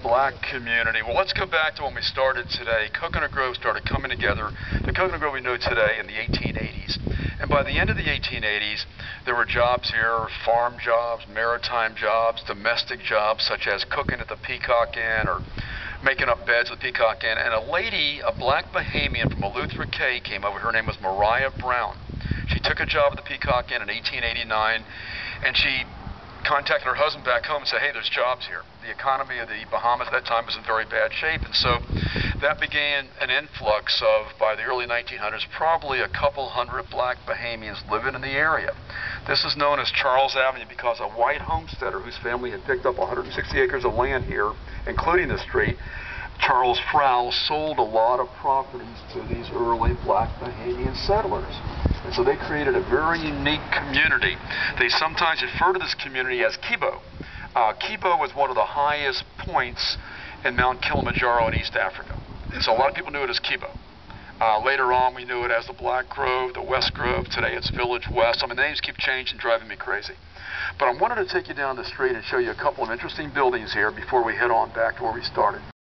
black community. Well, let's go back to when we started today. Coconut Grove started coming together. The Coconut Grove we know today in the 1880s. And by the end of the 1880s, there were jobs here, farm jobs, maritime jobs, domestic jobs, such as cooking at the Peacock Inn or making up beds at the Peacock Inn. And a lady, a black bohemian from Eleuthera Cay, came over. Her name was Mariah Brown. She took a job at the Peacock Inn in 1889, and she contacted her husband back home and said, hey, there's jobs here. The economy of the Bahamas at that time was in very bad shape, and so that began an influx of, by the early 1900s, probably a couple hundred black bohemians living in the area. This is known as Charles Avenue because a white homesteader whose family had picked up 160 acres of land here, including the street, Charles Frowell, sold a lot of properties to these early black bohemian settlers. And so they created a very unique community. They sometimes refer to this community as Kibo. Kibo was one of the highest points in Mount Kilimanjaro in East Africa. And so a lot of people knew it as Kibo. Later on, we knew it as the Black Grove, the West Grove. Today it's Village West. I mean, the names keep changing, driving me crazy. But I wanted to take you down the street and show you a couple of interesting buildings here before we head on back to where we started.